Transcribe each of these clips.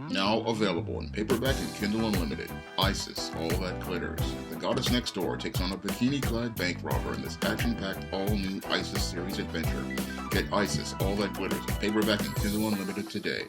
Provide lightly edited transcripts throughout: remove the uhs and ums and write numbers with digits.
Now available in paperback and Kindle Unlimited. Isis, All That Glitters. The goddess next door takes on a bikini-clad bank robber in this action-packed all-new Isis series adventure. Get Isis, All That Glitters in paperback and Kindle Unlimited today.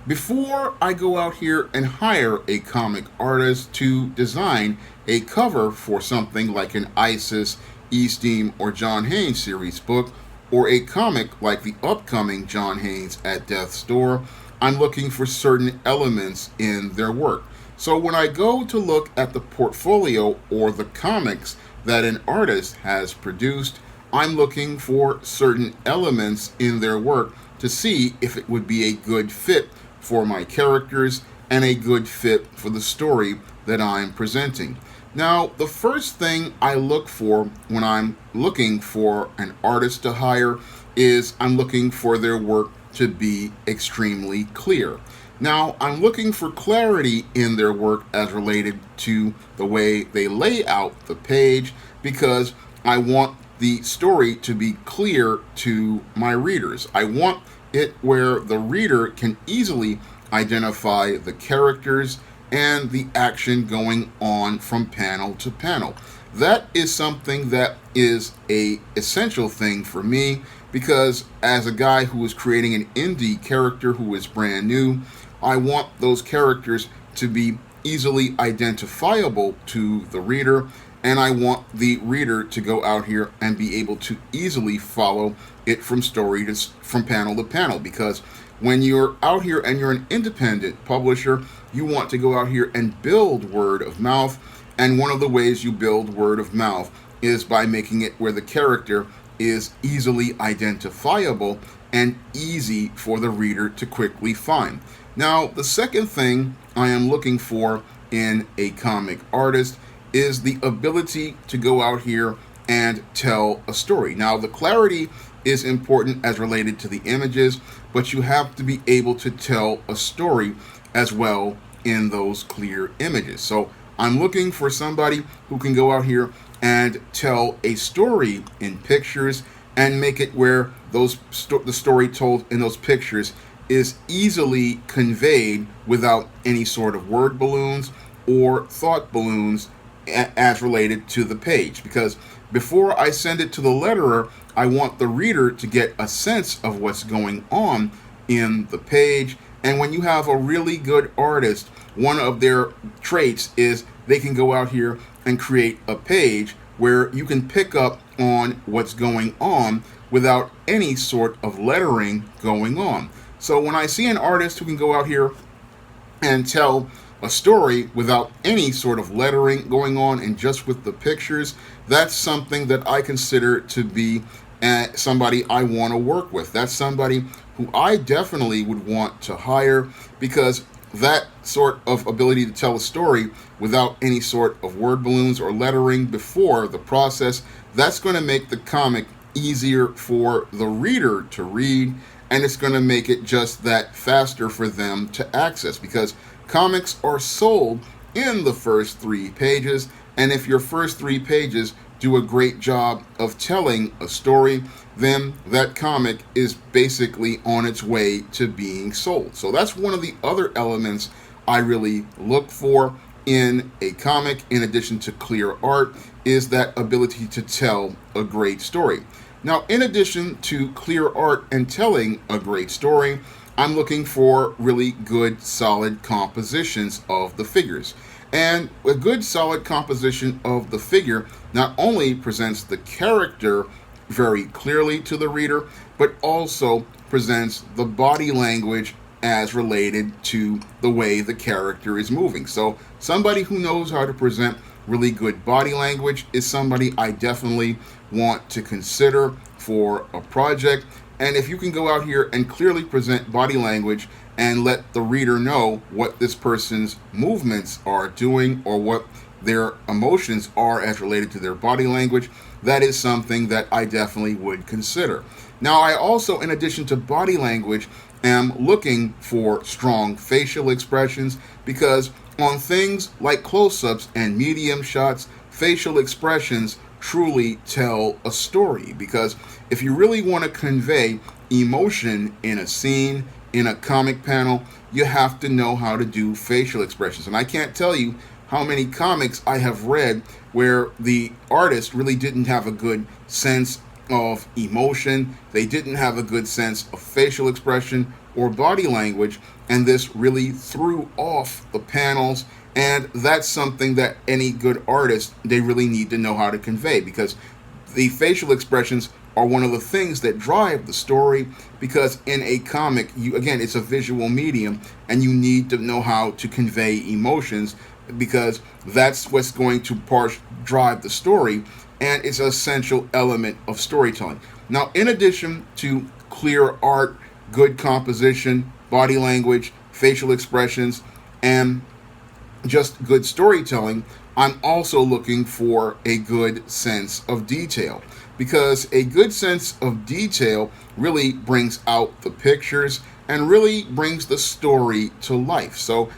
Before I go out here and hire a comic artist to design a cover for something like an Isis, E-Steam, or John Haynes series book, or a comic like the upcoming John Haynes at Death's Door, I'm looking for certain elements in their work. So when I go to look at the portfolio or the comics that an artist has produced, I'm looking for certain elements in their work to see if it would be a good fit for my characters and a good fit for the story that I'm presenting. Now, the first thing I look for when I'm looking for an artist to hire is I'm looking for their work to be extremely clear. Now, I'm looking for clarity in their work as related to the way they lay out the page, because I want the story to be clear to my readers. I want it where the reader can easily identify the characters and the action going on from panel to panel. That is something that is a essential thing for me, because as a guy who is creating an indie character who is brand new, I want those characters to be easily identifiable to the reader, and I want the reader to go out here and be able to easily follow it from panel to panel. Because when you're out here and you're an independent publisher, you want to go out here and build word of mouth, and one of the ways you build word of mouth is by making it where the character is easily identifiable and easy for the reader to quickly find. Now, the second thing I am looking for in a comic artist is the ability to go out here and tell a story. Now, the clarity is important as related to the images, but you have to be able to tell a story as well in those clear images. So I'm looking for somebody who can go out here and tell a story in pictures and make it where the story told in those pictures is easily conveyed without any sort of word balloons or thought balloons as related to the page. Because before I send it to the letterer, I want the reader to get a sense of what's going on in the page. And when you have a really good artist, one of their traits is they can go out here and create a page where you can pick up on what's going on without any sort of lettering going on. So when I see an artist who can go out here and tell a story without any sort of lettering going on and just with the pictures, that's something that I consider to be somebody I want to work with. That's somebody who I definitely would want to hire, because that sort of ability to tell a story without any sort of word balloons or lettering before the process, that's going to make the comic easier for the reader to read, and it's going to make it just that faster for them to access, because comics are sold in the first 3 pages, and if your first 3 pages do a great job of telling a story, then that comic is basically on its way to being sold. So that's one of the other elements I really look for in a comic, in addition to clear art, is that ability to tell a great story. Now, in addition to clear art and telling a great story, I'm looking for really good, solid compositions of the figures. And a good, solid composition of the figure not only presents the character very clearly to the reader, but also presents the body language as related to the way the character is moving. So somebody who knows how to present really good body language is somebody I definitely want to consider for a project. And if you can go out here and clearly present body language and let the reader know what this person's movements are doing or what their emotions are as related to their body language, that is something that I definitely would consider. Now, I also, in addition to body language, am looking for strong facial expressions, because on things like close-ups and medium shots, facial expressions truly tell a story. Because if you really want to convey emotion in a scene, in a comic panel, you have to know how to do facial expressions. And I can't tell you how many comics I have read where the artist really didn't have a good sense of emotion, they didn't have a good sense of facial expression or body language, and this really threw off the panels. And that's something that any good artist, they really need to know how to convey, because the facial expressions are one of the things that drive the story. Because in a comic, you, again, it's a visual medium, and you need to know how to convey emotions, because that's what's going to drive the story, and it's an essential element of storytelling. Now, in addition to clear art, good composition, body language, facial expressions, and just good storytelling, I'm also looking for a good sense of detail, because a good sense of detail really brings out the pictures and really brings the story to life. So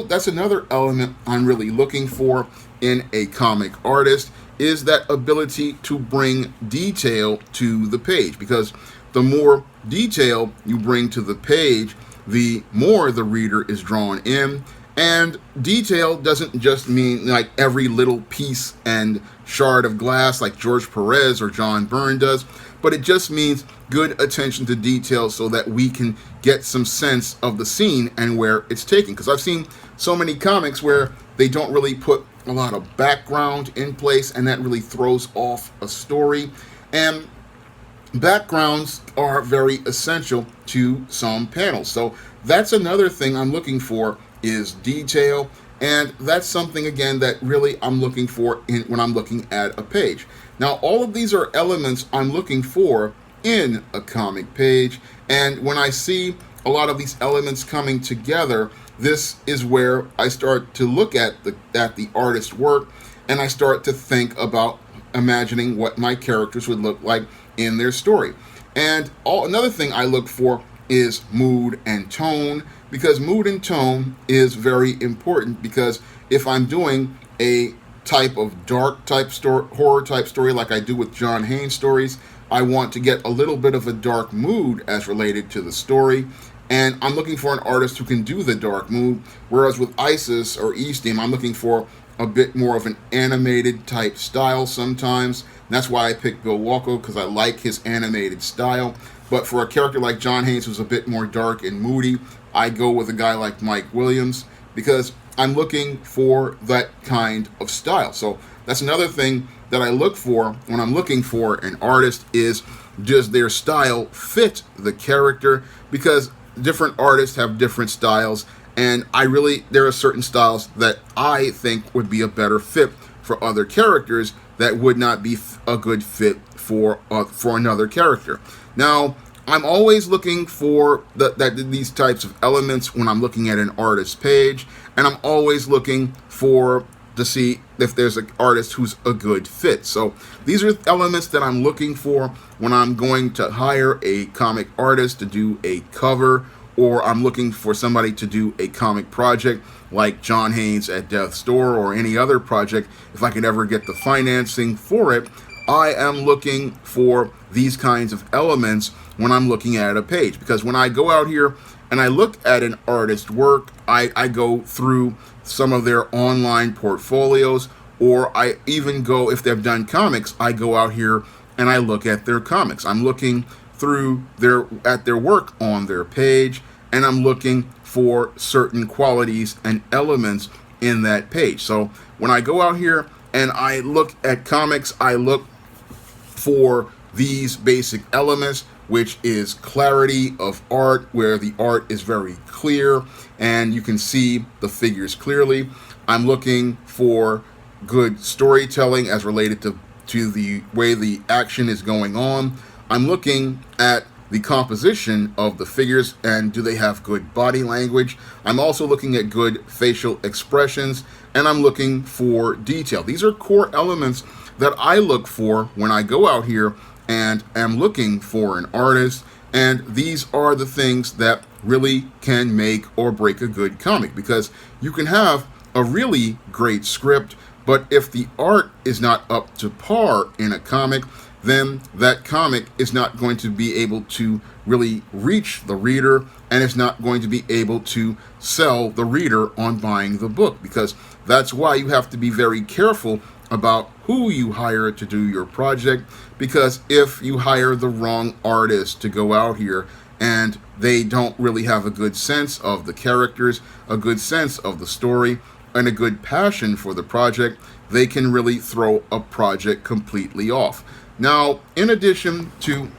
that's another element I'm really looking for in a comic artist, is that ability to bring detail to the page, because the more detail you bring to the page, the more the reader is drawn in. And detail doesn't just mean like every little piece and shard of glass like George Perez or John Byrne does, but it just means good attention to detail so that we can get some sense of the scene and where it's taken. Because I've seen so many comics where they don't really put a lot of background in place, and that really throws off a story. And backgrounds are very essential to some panels. So that's another thing I'm looking for, is detail. And that's something, again, that really I'm looking for when I'm looking at a page. Now, all of these are elements I'm looking for in a comic page. And when I see a lot of these elements coming together, this is where I start to look at the artist's work, and I start to think about imagining what my characters would look like in their story. And another thing I look for is mood and tone, because mood and tone is very important. Because if I'm doing a type of dark type story, horror type story like I do with John Haynes stories, I want to get a little bit of a dark mood as related to the story. And I'm looking for an artist who can do the dark mood. Whereas with Isis or Eaststeam, I'm looking for a bit more of an animated type style sometimes. And that's why I picked Bill Walko, because I like his animated style. But for a character like John Haynes, who's a bit more dark and moody, I go with a guy like Mike Williams, because I'm looking for that kind of style. So that's another thing that I look for when I'm looking for an artist, is does their style fit the character? Because different artists have different styles, and there are certain styles that I think would be a better fit for other characters that would not be a good fit for another character. Now, I'm always looking for these types of elements when I'm looking at an artist's page, and I'm always looking to see if there's an artist who's a good fit. So these are elements that I'm looking for when I'm going to hire a comic artist to do a cover, or I'm looking for somebody to do a comic project like John Haynes at Death's Door, or any other project. If I could ever get the financing for it, I am looking for these kinds of elements when I'm looking at a page. Because when I go out here and I look at an artist's work, I go through some of their online portfolios, or I even go, if they've done comics, I go out here and I look at their comics. I'm looking through their work on their page, and I'm looking for certain qualities and elements in that page. So when I go out here and I look at comics, I look for these basic elements, which is clarity of art, where the art is very clear and you can see the figures clearly. I'm looking for good storytelling as related to the way the action is going on. I'm looking at the composition of the figures, and do they have good body language. I'm also looking at good facial expressions, and I'm looking for detail. These are core elements that I look for when I go out here and am looking for an artist. And these are the things that really can make or break a good comic, because you can have a really great script, but if the art is not up to par in a comic, then that comic is not going to be able to really reach the reader, and it's not going to be able to sell the reader on buying the book, because that's why you have to be very careful about who you hire to do your project, because if you hire the wrong artist to go out here and they don't really have a good sense of the characters, a good sense of the story, and a good passion for the project, they can really throw a project completely off. Now, in addition to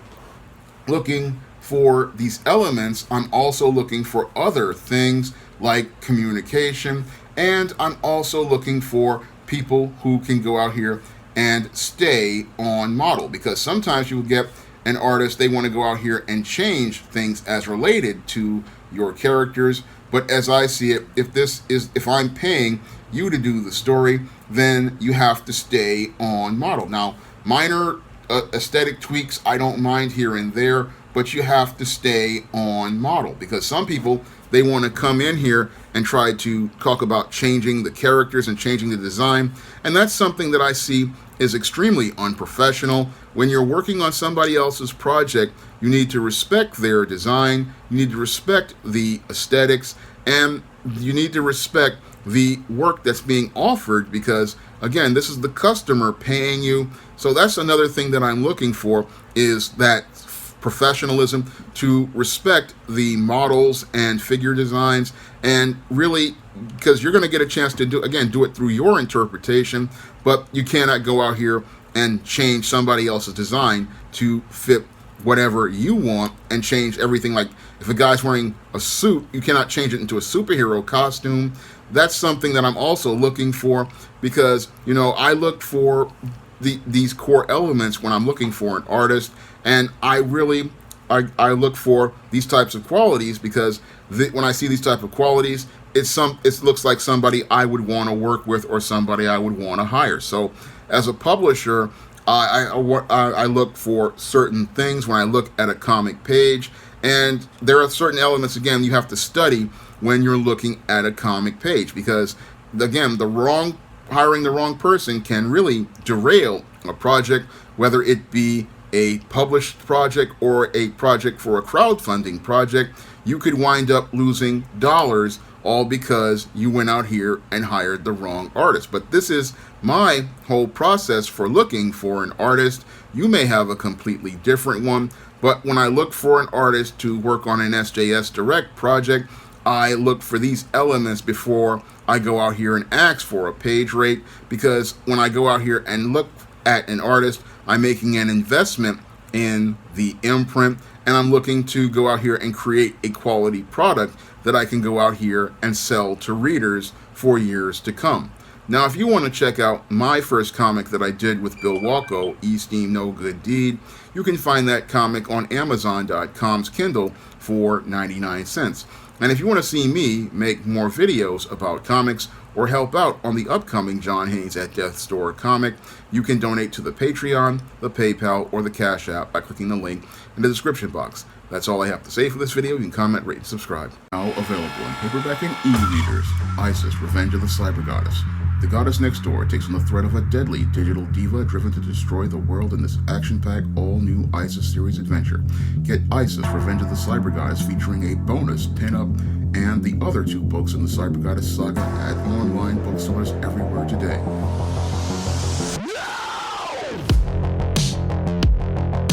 looking for these elements, I'm also looking for other things like communication, and I'm also looking for people who can go out here and stay on model, because sometimes you will get an artist, they want to go out here and change things as related to your characters. But as I see it, if I'm paying you to do the story, then you have to stay on model. Now, minor aesthetic tweaks I don't mind here and there, but you have to stay on model, because some people, they want to come in here and try to talk about changing the characters and changing the design, and that's something that I see is extremely unprofessional. When you're working on somebody else's project, you need to respect their design, you need to respect the aesthetics, and you need to respect the work that's being offered, because again, this is the customer paying you. So that's another thing that I'm looking for, is that professionalism, to respect the models and figure designs, and really, because you're going to get a chance to do it through your interpretation, but you cannot go out here and change somebody else's design to fit whatever you want and change everything. Like if a guy's wearing a suit, you cannot change it into a superhero costume. That's something that I'm also looking for, because I look for these core elements when I'm looking for an artist, and I look for these types of qualities, because when I see these type of qualities, it looks like somebody I would want to work with, or somebody I would want to hire. So as a publisher, I look for certain things when I look at a comic page, and there are certain elements, again, you have to study when you're looking at a comic page, because again, hiring the wrong person can really derail a project, whether it be a published project or a project for a crowdfunding project. You could wind up losing dollars, all because you went out here and hired the wrong artist. But this is my whole process for looking for an artist. You may have a completely different one, but when I look for an artist to work on an SJS Direct project, I look for these elements before I go out here and ask for a page rate, because when I go out here and look at an artist, I'm making an investment in the imprint, and I'm looking to go out here and create a quality product that I can go out here and sell to readers for years to come. Now, if you want to check out my first comic that I did with Bill Walko, E-Steam No Good Deed, you can find that comic on Amazon.com's Kindle for 99 cents. And if you want to see me make more videos about comics, or help out on the upcoming John Haynes at Death's Door comic, you can donate to the Patreon, the PayPal, or the Cash App by clicking the link in the description box. That's all I have to say for this video. You can comment, rate, and subscribe. Now available in paperback and e-readers, Isis, Revenge of the Cyber Goddess. The goddess next door takes on the threat of a deadly digital diva driven to destroy the world in this action-packed, all-new Isis series adventure. Get Isis, Revenge of the Cyber Goddess, featuring a bonus 10-up and the other 2 books in the Cyber Goddess saga at online bookstores everywhere today.